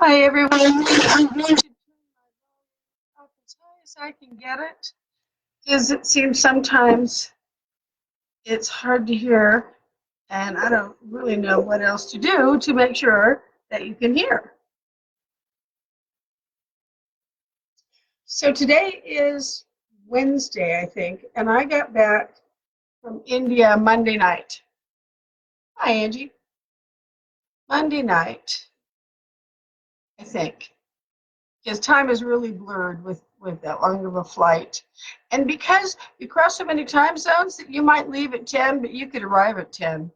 Hi everyone. I'm going to turn my volume up as high as I can get it because it seems sometimes it's hard to hear and I don't really know what else to do to make sure that you can hear. So today is Wednesday, I think, and I got back from India Monday night. Hi, Angie. Monday night, I think. Because time is really blurred with that long of a flight. And because you cross so many time zones that you might leave at 10, but you could arrive at 10.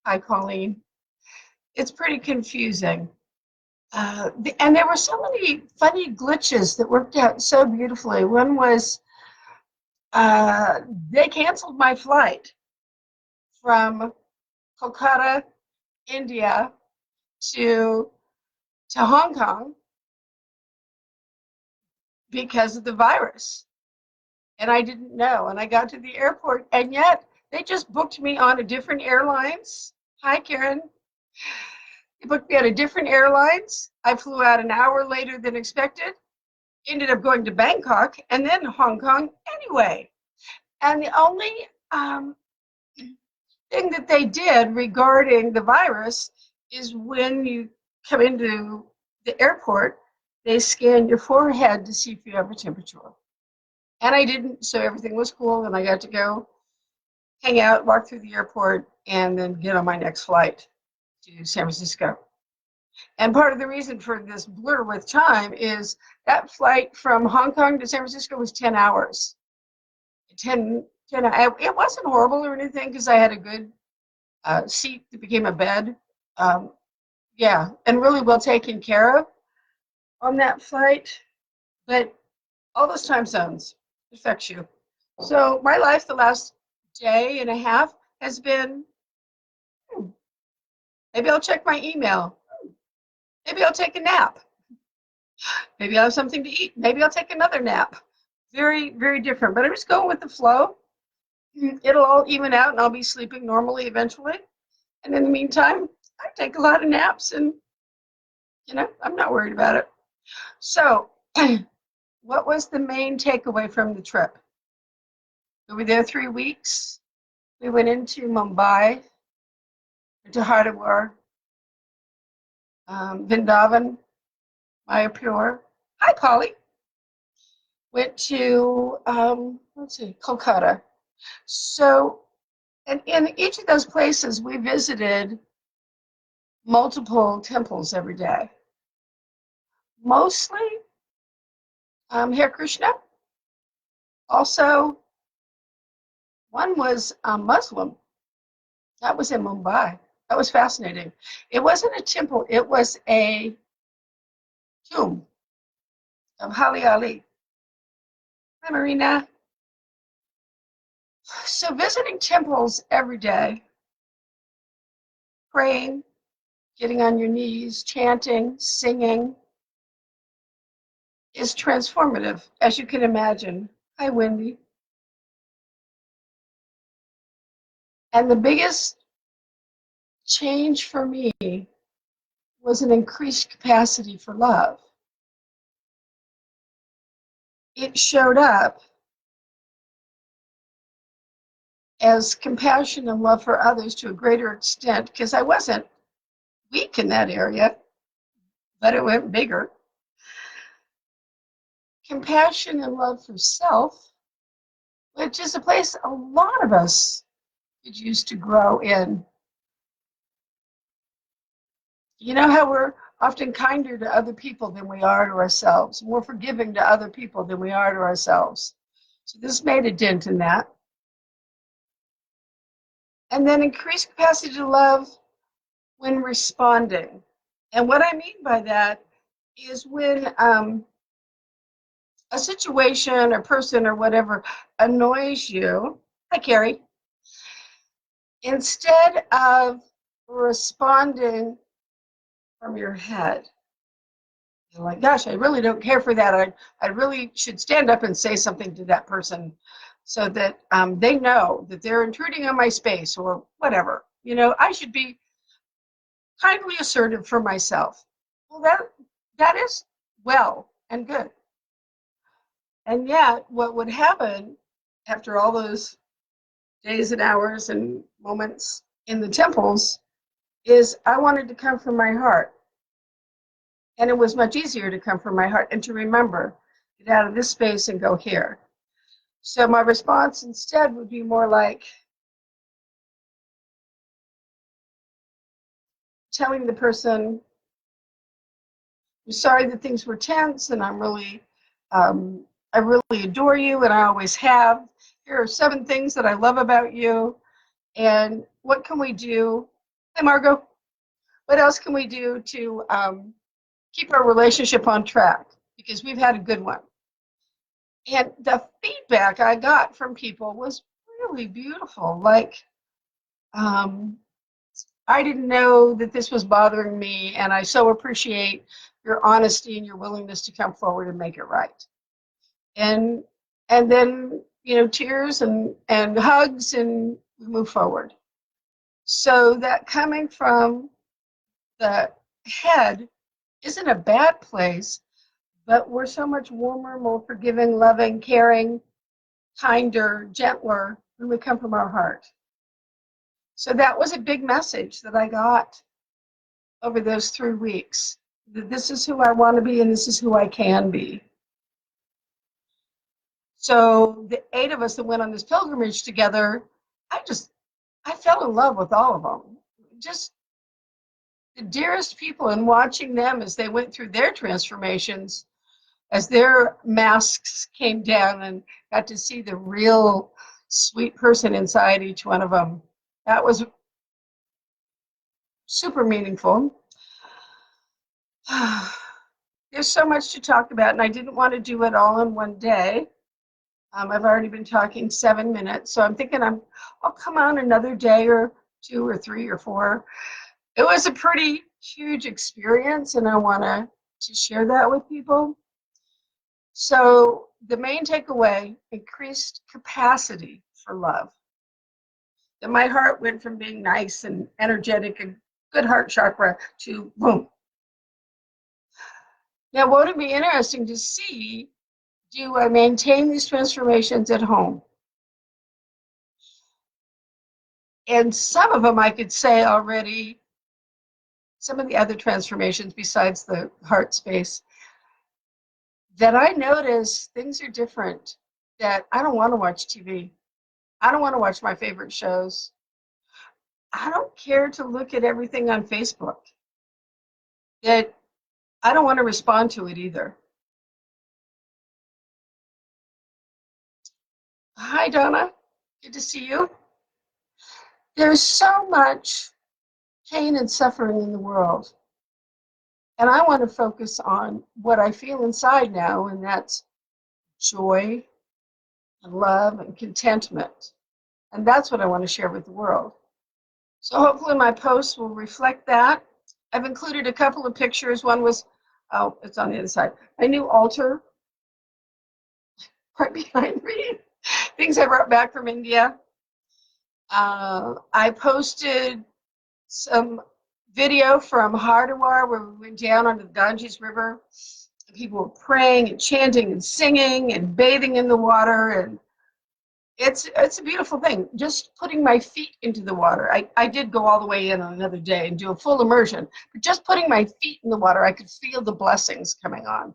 Hi, Colleen. It's pretty confusing. And there were so many funny glitches that worked out so beautifully. One was they canceled my flight from Kolkata, India to Hong Kong because of the virus. And I didn't know. And I got to the airport, and yet they just booked me on a different airlines. Hi, Karen. They booked me on a different airlines. I flew out an hour later than expected. Ended up going to Bangkok and then Hong Kong anyway. And the only thing that they did regarding the virus is when you come into the airport, they scan your forehead to see if you have a temperature. And I didn't, so everything was cool, and I got to go hang out, walk through the airport, and then get on my next flight to San Francisco. And part of the reason for this blur with time is that flight from Hong Kong to San Francisco was 10 hours. 10, it wasn't horrible or anything because I had a good seat that became a bed. Yeah, and really well taken care of on that flight. But all those time zones affects you. So my life the last day and a half has been, maybe I'll check my email. Maybe I'll take a nap. Maybe I'll have something to eat. Maybe I'll take another nap. Very, very different. But I'm just going with the flow. It'll all even out and I'll be sleeping normally eventually. And in the meantime, I take a lot of naps and, I'm not worried about it. So, what was the main takeaway from the trip? We were there 3 weeks. We went into Mumbai, to Hardwar, Vrindavan, Mayapur. Hi, Polly. Went to, Kolkata. So, and in each of those places, we visited multiple temples every day. Mostly Hare Krishna. Also, one was Muslim. That was in Mumbai. That was fascinating. It wasn't a temple. It was a tomb of Hali Ali. Hi, Marina. So visiting temples every day, praying, getting on your knees, chanting, singing, is transformative, as you can imagine. Hi, Wendy. And the biggest change for me was an increased capacity for love. It showed up as compassion and love for others to a greater extent, because I wasn't weak in that area, but it went bigger. Compassion and love for self, which is a place a lot of us could use to grow in. You know how we're often kinder to other people than we are to ourselves, more forgiving to other people than we are to ourselves. So this made a dent in that. And then increased capacity to love when responding. And what I mean by that is when a situation or person or whatever annoys you, hi Carrie, instead of responding from your head, you're like, gosh, I really don't care for that. I really should stand up and say something to that person so that they know that they're intruding on my space or whatever. I should be kindly assertive for myself. Well, that is well and good. And yet, what would happen after all those days and hours and moments in the temples is I wanted to come from my heart. And it was much easier to come from my heart and to remember, get out of this space and go here. So my response instead would be more like telling the person, I'm sorry that things were tense and I really adore you and I always have. Here are 7 things that I love about you. And what can we do? Hi, Margot. What else can we do to keep our relationship on track? Because we've had a good one. And the feedback I got from people was really beautiful. Like, I didn't know that this was bothering me, and I so appreciate your honesty and your willingness to come forward and make it right. And then, tears and hugs, and we move forward. So that coming from the head isn't a bad place, but we're so much warmer, more forgiving, loving, caring, kinder, gentler when we come from our heart. So that was a big message that I got over those 3 weeks. That this is who I want to be and this is who I can be. So the 8 of us that went on this pilgrimage together, I fell in love with all of them. Just the dearest people, and watching them as they went through their transformations, as their masks came down and got to see the real sweet person inside each one of them. That was super meaningful. There's so much to talk about, and I didn't want to do it all in one day. I've already been talking 7 minutes, so I'm thinking I'll come on another day or 2 or 3 or 4. It was a pretty huge experience, and I want to share that with people. So the main takeaway, increased capacity for love. That my heart went from being nice and energetic and good heart chakra to boom. Now, won't it be interesting to see, do I maintain these transformations at home? And some of them I could say already, some of the other transformations besides the heart space, that I notice things are different, that I don't want to watch TV. I don't want to watch my favorite shows. I don't care to look at everything on Facebook. That I don't want to respond to it either. Hi, Donna. Good to see you. There's so much pain and suffering in the world. And I want to focus on what I feel inside now, and that's joy and love and contentment. And that's what I want to share with the world. So hopefully my posts will reflect that. I've included a couple of pictures. One was, oh, it's on the other side. My new altar, right behind me. Things I brought back from India. I posted some video from Hardwar where we went down onto the Ganges River. People were praying and chanting and singing and bathing in the water, and it's a beautiful thing. Just putting my feet into the water. I did go all the way in on another day and do a full immersion, but just putting my feet in the water, I could feel the blessings coming on.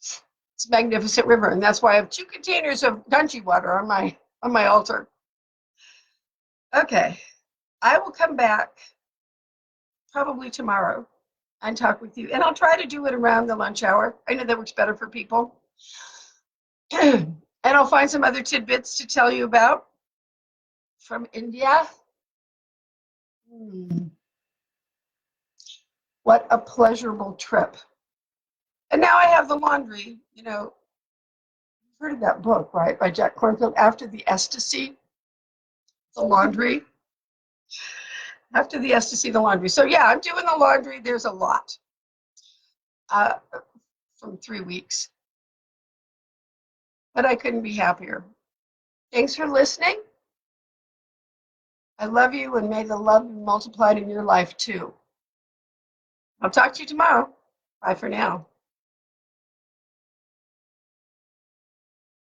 It's a magnificent river, and that's why I have 2 containers of Ganges water on my altar. Okay, I will come back probably tomorrow and talk with you, and I'll try to do it around the lunch hour. I know that works better for people. And I'll find some other tidbits to tell you about from India. What a pleasurable trip. And now I have the laundry. You've heard of that book, right, by Jack Kornfield, After the Ecstasy, the laundry. After the ecstasy, the laundry. So yeah, I'm doing the laundry. There's a lot from 3 weeks. But I couldn't be happier. Thanks for listening. I love you, and may the love be multiplied in your life too. I'll talk to you tomorrow. Bye for now.